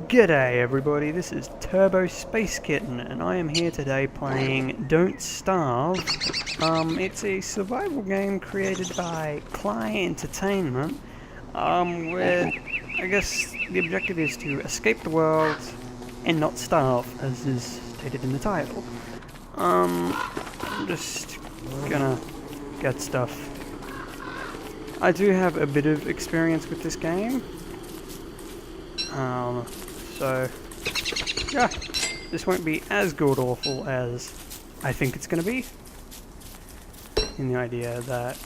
G'day everybody, this is Turbo Space Kitten, and I am here today playing Don't Starve. It's a survival game created by Cly Entertainment, where I guess the objective is to escape the world and not starve, as is stated in the title. I'm just gonna get stuff. I do have a bit of experience with this game. So, yeah, this won't be as god-awful as I think it's going to be. In the idea that,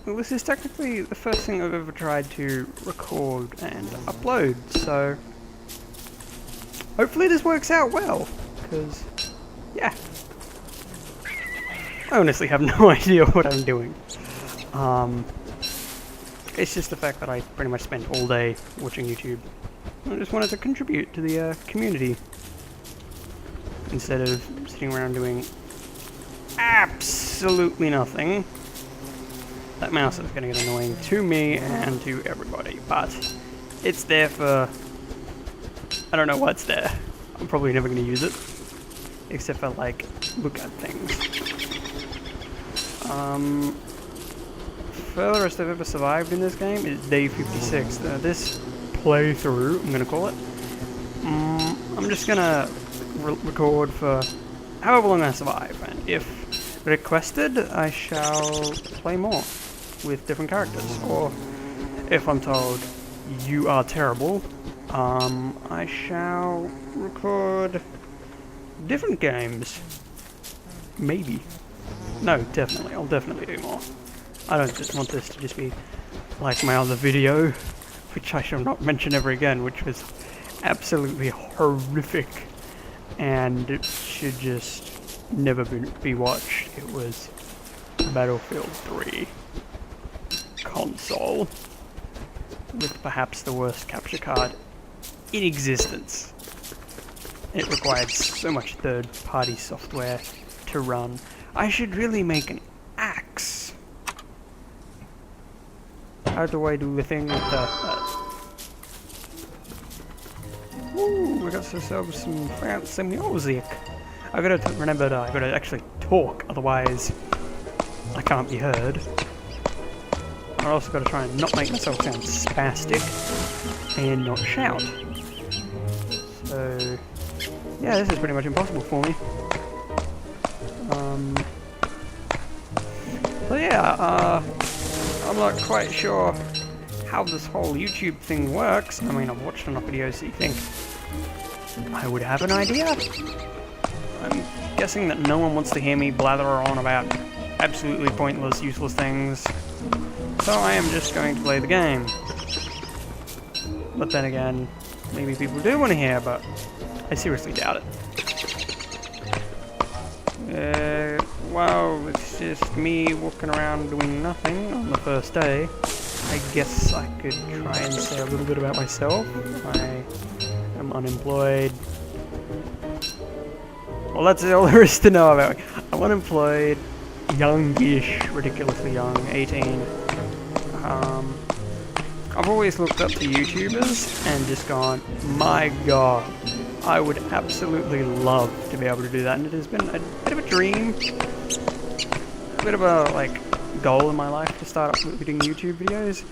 well, this is technically the first thing I've ever tried to record and upload, so hopefully this works out well, because, yeah, I honestly have no idea what I'm doing. It's just the fact that I pretty much spent all day watching YouTube. I just wanted to contribute to the community instead of sitting around doing absolutely nothing. That mouse is going to get annoying to me and to everybody, but it's there for... I don't know what's there. I'm probably never going to use it, except for, like, look at things. Furthest I've ever survived in this game is day 56. This playthrough, I'm gonna call it. I'm just gonna record for however long I survive, and if requested, I shall play more with different characters. Or if I'm told you are terrible, I shall record different games. Maybe. No, definitely. I'll definitely do more. I don't just want this to just be like my other video, which I shall not mention ever again, which was absolutely horrific, and it should just never be watched. It was Battlefield 3 console, with perhaps the worst capture card in existence. It required so much third-party software to run. I should really make an axe. How do I do the thing with the... Ooh, we got ourselves some fancy music. I gotta remember that I gotta actually talk, otherwise I can't be heard. I also gotta try and not make myself sound spastic and not shout. So, yeah, this is pretty much impossible for me. So yeah, I'm not quite sure how this whole YouTube thing works. I mean, I've watched enough videos so you think I would have an idea. I'm guessing that no one wants to hear me blather on about absolutely pointless, useless things. So I am just going to play the game. But then again, maybe people do want to hear, but I seriously doubt it. Well, it's just me walking around doing nothing on the first day. I guess I could try and say a little bit about myself. I am unemployed. Well, that's all there is to know about me. I'm unemployed, youngish, ridiculously young, 18. I've always looked up to YouTubers and just gone, my god, I would absolutely love to be able to do that, and it has been a bit of a dream, a bit of a, like, goal in my life to start uploading YouTube videos,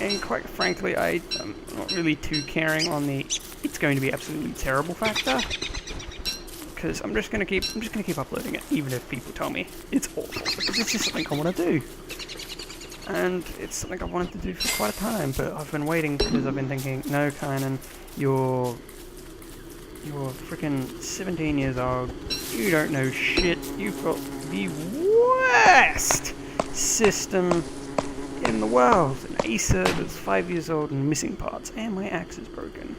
and quite frankly, I'm not really too caring on the it's going to be absolutely terrible factor, because I'm just gonna keep uploading it, even if people tell me it's awful, because it's just something I want to do, and it's something I've wanted to do for quite a time, but I've been waiting, because I've been thinking, no, Kynan, you're freaking 17 years old, you don't know shit, you've got the worst system in the world, an Acer that's 5 years old and missing parts, and my axe is broken.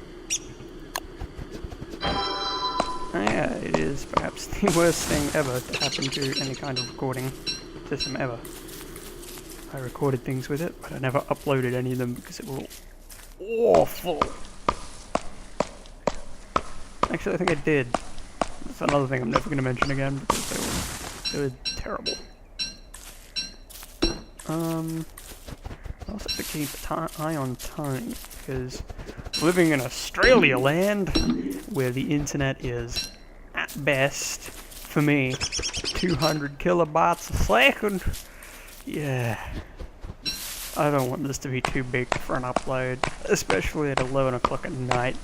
Yeah, it is perhaps the worst thing ever to happen to any kind of recording system ever. I recorded things with it, but I never uploaded any of them because it were awful. Actually, I think I did. That's another thing I'm never going to mention again because they were terrible. I also have to keep an eye on time because living in Australia land, where the internet is, at best, for me, 200 kilobytes a second. Yeah. I don't want this to be too big for an upload, especially at 11 o'clock at night.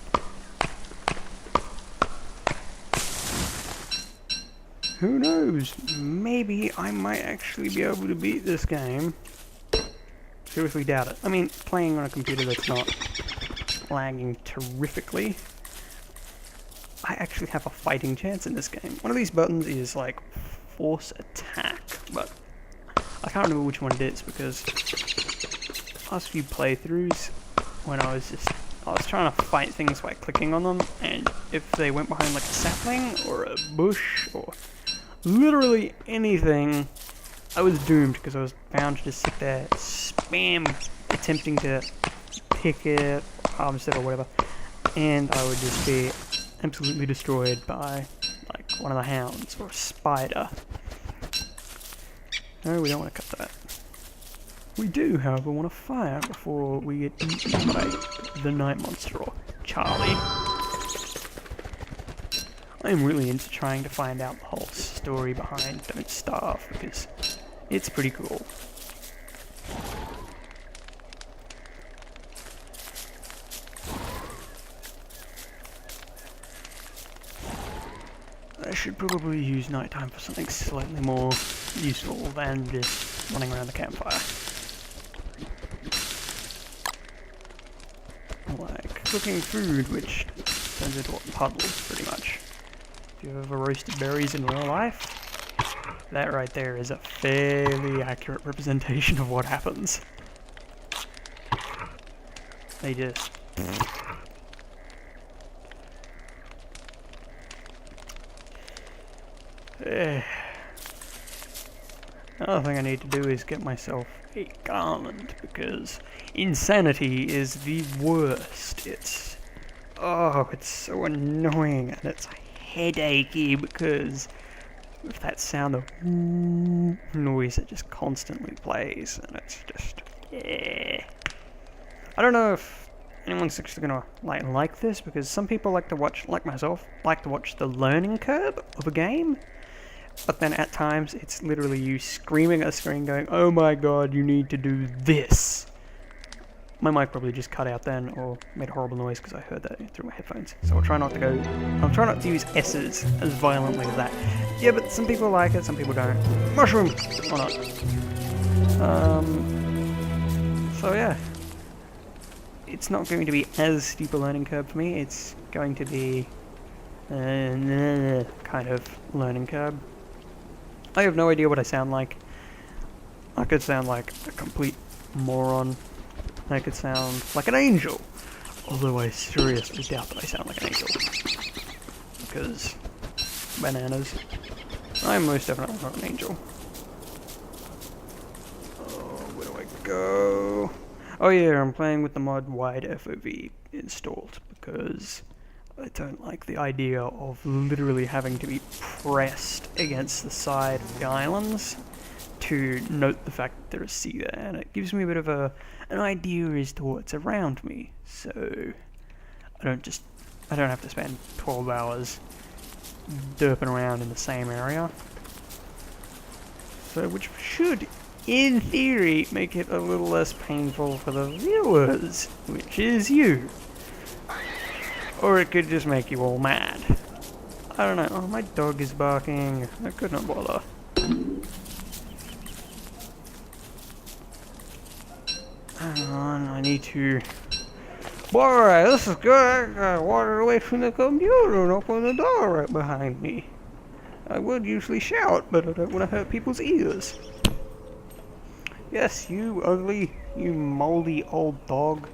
Who knows? Maybe I might actually be able to beat this game. Seriously doubt it. I mean, playing on a computer that's not lagging terrifically, I actually have a fighting chance in this game. One of these buttons is like force attack, but I can't remember which one it is because last few playthroughs when I was trying to fight things by clicking on them, and if they went behind like a sapling or a bush or literally anything, I was doomed because I was bound to just sit there spam attempting to pick it, harvest it or whatever, and I would just be absolutely destroyed by like one of the hounds or a spider. No, we don't want to cut that. We do, however, want to fire before we get eaten by the night monster or Charlie. I'm really into trying to find out the whole story behind Don't Starve because it's pretty cool. I should probably use nighttime for something slightly more useful than just running around the campfire. Like cooking food, which turns into a puddle, pretty much. If you've ever roasted berries in real life, that right there is a fairly accurate representation of what happens. They just... Another thing I need to do is get myself a garland, because insanity is the worst. It's so annoying, and it's headachy because of that sound of noise that just constantly plays, and it's just, yeah. I don't know if anyone's actually gonna like this, because some people like to watch, like myself, like to watch the learning curve of a game. But then at times, it's literally you screaming at a screen going, oh my god, you need to do this. My mic probably just cut out then, or made a horrible noise because I heard that through my headphones. So I'll try not to use S's as violently as that. Yeah, but some people like it, some people don't. Mushroom! Or not. So yeah. It's not going to be as steep a learning curve for me, it's going to be kind of learning curve. I have no idea what I sound like. I could sound like a complete moron. I could sound like an angel. Although I seriously doubt that I sound like an angel. Because bananas. I'm most definitely not an angel. Oh, where do I go? Oh yeah, I'm playing with the mod wide FOV installed because I don't like the idea of literally having to be pressed against the side of the islands to note the fact that there is sea there, and it gives me a bit of an idea as to what's around me, so I don't have to spend 12 hours derping around in the same area. So, which should, in theory, make it a little less painful for the viewers, which is you. Or it could just make you all mad. I don't know. Oh, my dog is barking. I could not bother. Hang on, I need to... Boy, this is good. I wandered away from the computer and opened the door right behind me. I would usually shout, but I don't want to hurt people's ears. Yes, you ugly, you moldy old dog.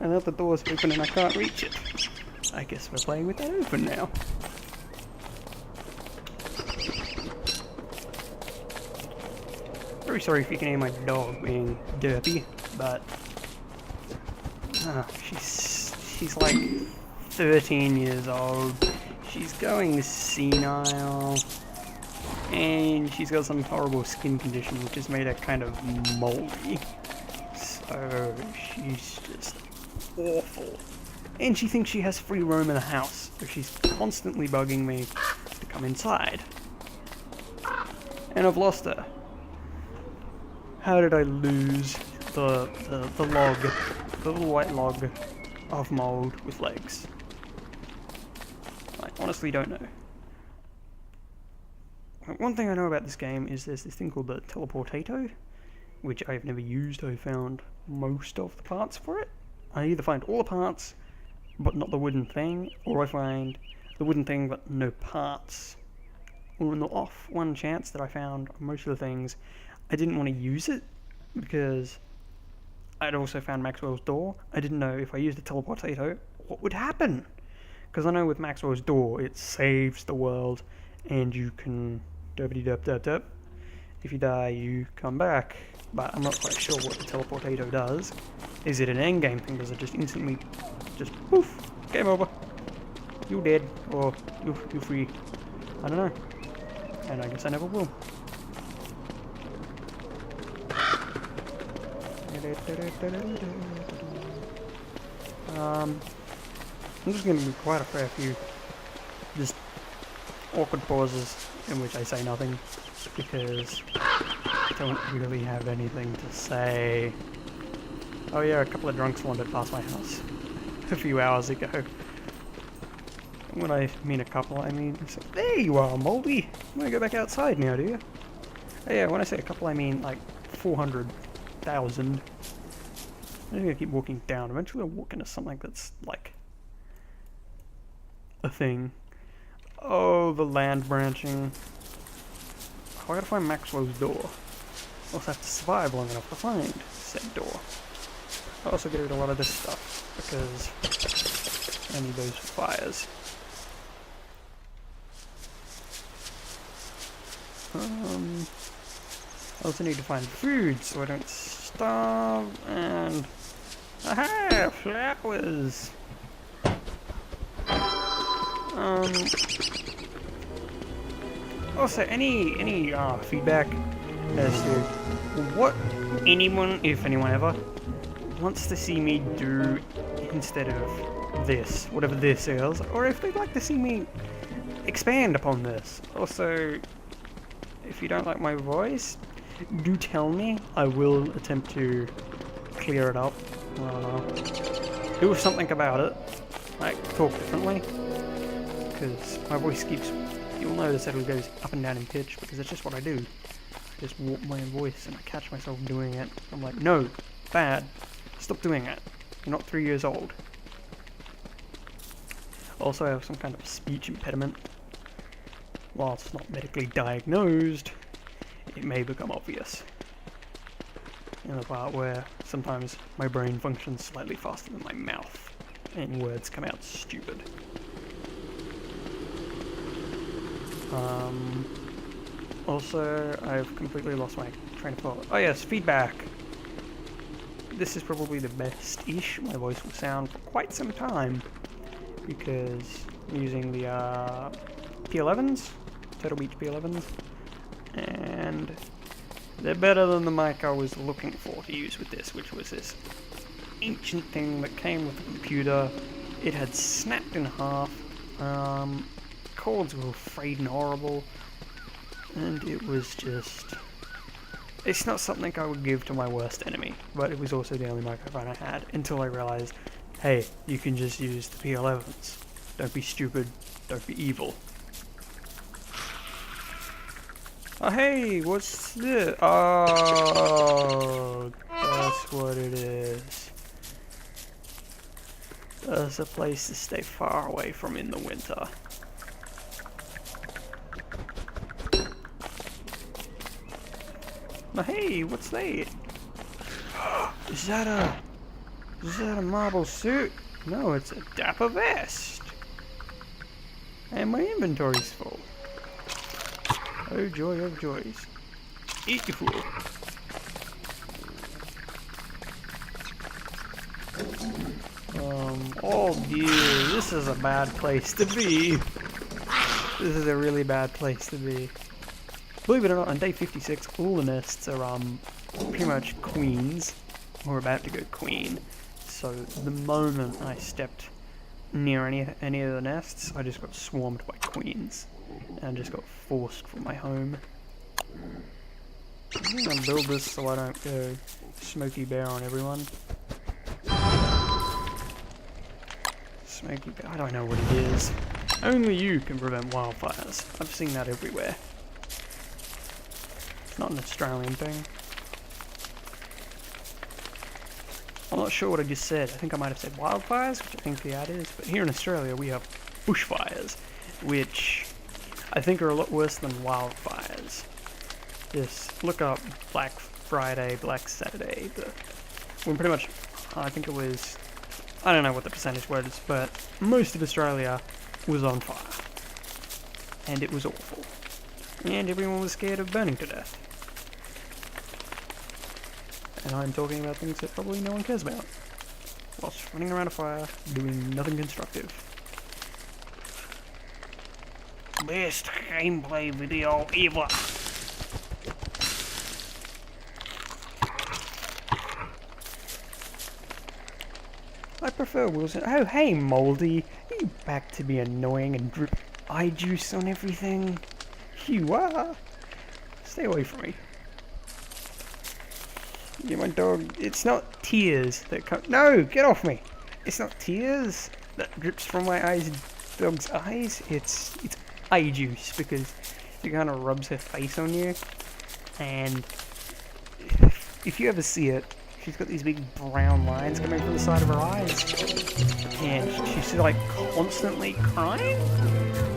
And now the door's open and I can't reach it. I guess we're playing with that open now. Very sorry if you can hear my dog being derpy, but she's like 13 years old. She's going senile, and she's got some horrible skin condition which has made her kind of moldy. So she's just awful. And she thinks she has free roam in the house, so she's constantly bugging me to come inside. And I've lost her. How did I lose the log, the little white log of mold with legs? I honestly don't know. One thing I know about this game is there's this thing called the teleportato, which I've never used. I found most of the parts for it. I either find all the parts, but not the wooden thing, or I find the wooden thing but no parts. Or on the off one chance that I found most of the things, I didn't want to use it, because I'd also found Maxwell's door. I didn't know if I used the teleportato, what would happen? Because I know with Maxwell's door, it saves the world, and you can derpity-derp-derp-derp. If you die, you come back. But I'm not quite sure what the teleportato does. Is it an endgame thing? Does it just instantly, just poof, game over? You dead, or you free? I don't know. And I guess I never will. I'm just going to be quite a fair few just awkward pauses in which I say nothing, because I don't really have anything to say. Oh yeah, a couple of drunks wandered past my house a few hours ago. When I mean a couple, I mean, there you are, Moldy! You want to go back outside now, do you? Oh yeah, when I say a couple, I mean like 400,000. I'm just gonna keep walking down. Eventually I'll walk into something that's like a thing. Oh, the land branching. Oh, I gotta find Maxwell's door. I also have to survive long enough to find said door. I also get rid of a lot of this stuff, because I need those fires. I also need to find food so I don't starve, and aha, flowers. Also, any feedback as to what anyone, if anyone ever, wants to see me do instead of this, whatever this is, or if they'd like to see me expand upon this. Also, if you don't like my voice, do tell me. I will attempt to clear it up. Do something about it. Like, talk differently. Because my voice keeps... You'll notice that it goes up and down in pitch, because that's just what I do. I just warp my voice and I catch myself doing it. I'm like, no, bad. Stop doing it. You're not 3 years old. Also, I have some kind of speech impediment. While it's not medically diagnosed, it may become obvious. In the part where sometimes my brain functions slightly faster than my mouth, and words come out stupid. Also, I've completely lost my train of thought. Oh yes, feedback! This is probably the best-ish my voice will sound for quite some time, because I'm using the P11s, Turtle Beach P11s, and they're better than the mic I was looking for to use with this, which was this ancient thing that came with the computer. It had snapped in half, cords were frayed and horrible, and it was just... It's not something I would give to my worst enemy, but it was also the only microphone I had, until I realized, hey, you can just use the P11s. Don't be stupid, don't be evil. Oh hey, what's this? Oh, that's what it is. There's a place to stay far away from in the winter. Oh hey, what's that? Is that a marble suit? No, it's a dapper vest. And my inventory's full. Oh joy of joys. Eat, you fool. Oh dear, this is a bad place to be. This is a really bad place to be. Believe it or not, on day 56, all the nests are pretty much queens. We're about to go queen. So the moment I stepped near any of the nests, I just got swarmed by queens, and just got forced from my home. I'm gonna build this so I don't go Smoky Bear on everyone. Smoky Bear, I don't know what it is. Only you can prevent wildfires. I've seen that everywhere. It's not an Australian thing. I'm not sure what I just said. I think I might have said wildfires, which I think yeah it is. But here in Australia we have bushfires, which I think are a lot worse than wildfires. Just look up Black Friday, Black Saturday. When pretty much, I think it was, I don't know what the percentage was, but most of Australia was on fire. And it was awful. And everyone was scared of burning to death. And I'm talking about things that probably no one cares about. Whilst running around a fire, doing nothing constructive. Best gameplay video ever! I prefer Wilson. Oh, hey, Moldy. Are you back to be annoying and drip eye juice on everything? You are. Stay away from me. Yeah, my dog. It's not tears that come. No, get off me. It's not tears that drips from my dog's eyes. It's eye juice because she kind of rubs her face on you, and if you ever see it, she's got these big brown lines coming from the side of her eyes, and she's like constantly crying,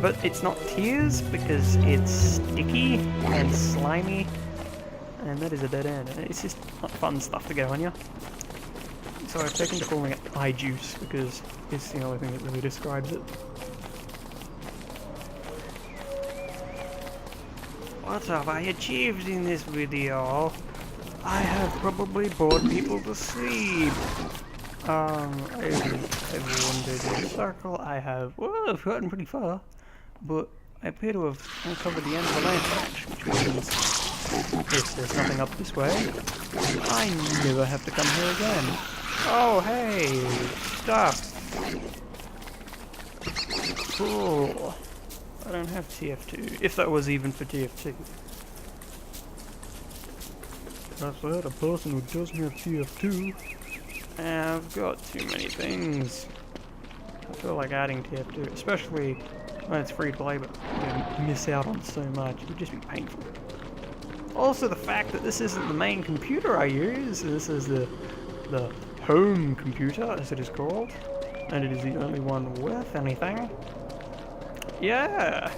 but it's not tears because it's sticky and slimy, and that is a dead end, and it's just not fun stuff to get on you. So I've taken to calling it eye juice because it's the only thing that really describes it. What have I achieved in this video? I have probably bored people to sleep. I've wandered in a circle. I've gotten pretty far, but I appear to have uncovered the end of the land patch, which means if there's nothing up this way, I never have to come here again. Oh, hey, stop. Cool. I don't have TF2, if that was even for TF2. I've heard a person who doesn't have TF2. I've got too many things. I feel like adding TF2, especially when it's free to play, but you miss out on so much. It would just be painful. Also, the fact that this isn't the main computer I use. This is the home computer, as it is called, and it is the only one worth anything. Yeah.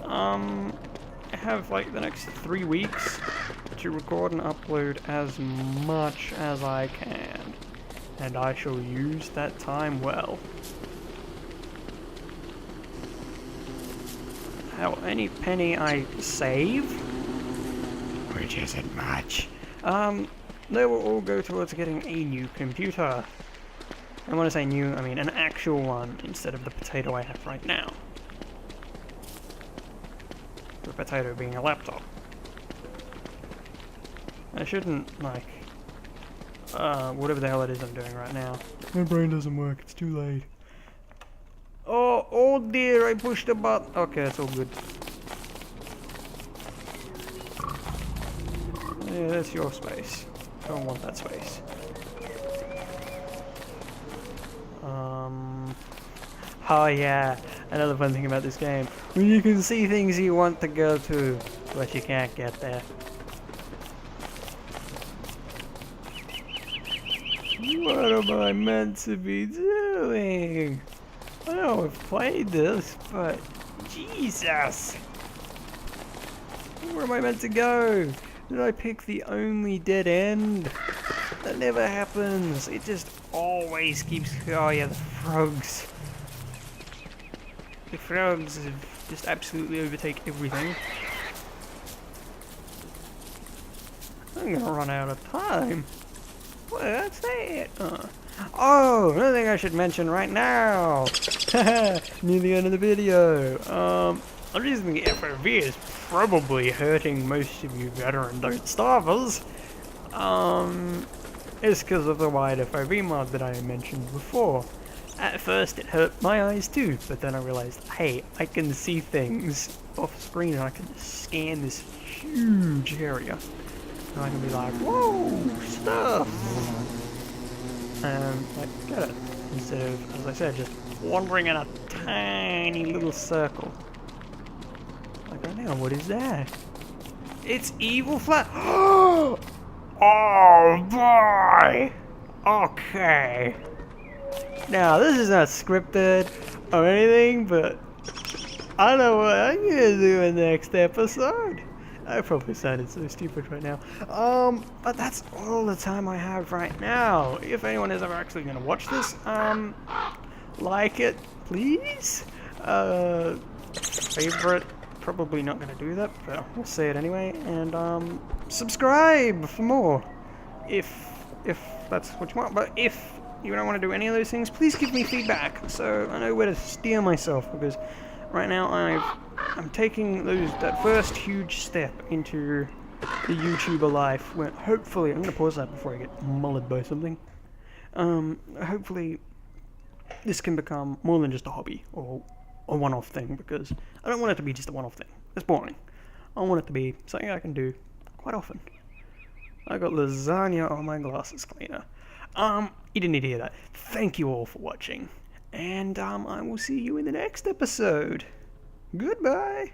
I have like the next 3 weeks to record and upload as much as I can, and I shall use that time well. How any penny I save, which isn't much, they will all go towards getting a new computer. And when I say new, I mean an actual one instead of the potato I have right now. The potato being a laptop. I shouldn't, like, whatever the hell it is I'm doing right now. My brain doesn't work, it's too late. Oh dear, I pushed a button. Okay, it's all good. Yeah, that's your space. I don't want that space. Oh yeah, another fun thing about this game. When you can see things you want to go to, but you can't get there. What am I meant to be doing? I know I've played this, but Jesus! Where am I meant to go? Did I pick the only dead end? That never happens. It just always keeps... Oh yeah, the frogs. The frogs just absolutely overtake everything. I'm gonna run out of time. What's that? Oh, another thing I should mention right now. Near the end of the video. The reason the FOV is probably hurting most of you veteran don't starvers. is because of the wide FOV mod that I mentioned before. At first it hurt my eyes too, but then I realized, hey, I can see things off screen and I can scan this huge area. And I can be like, whoa, stuff! And like, get it. Instead of, as I said, just wandering in a tiny little circle. Like right now, what is that? It's evil flat. Oh boy! Okay. Now, this is not scripted or anything, but I know what I'm gonna do in the next episode. I probably sounded so stupid right now. But that's all the time I have right now. If anyone is ever actually gonna watch this, like it, please. Favorite, probably not gonna do that, but we'll say it anyway. And subscribe for more, if that's what you want. But if you don't want to do any of those things, please give me feedback so I know where to steer myself, because right now I'm taking that first huge step into the YouTuber life where hopefully, I'm going to pause that before I get mullered by something. Hopefully this can become more than just a hobby or a one-off thing, because I don't want it to be just a one-off thing. That's boring. I want it to be something I can do quite often. I got lasagna on my glasses cleaner. You didn't need to hear that. Thank you all for watching, and I will see you in the next episode. Goodbye.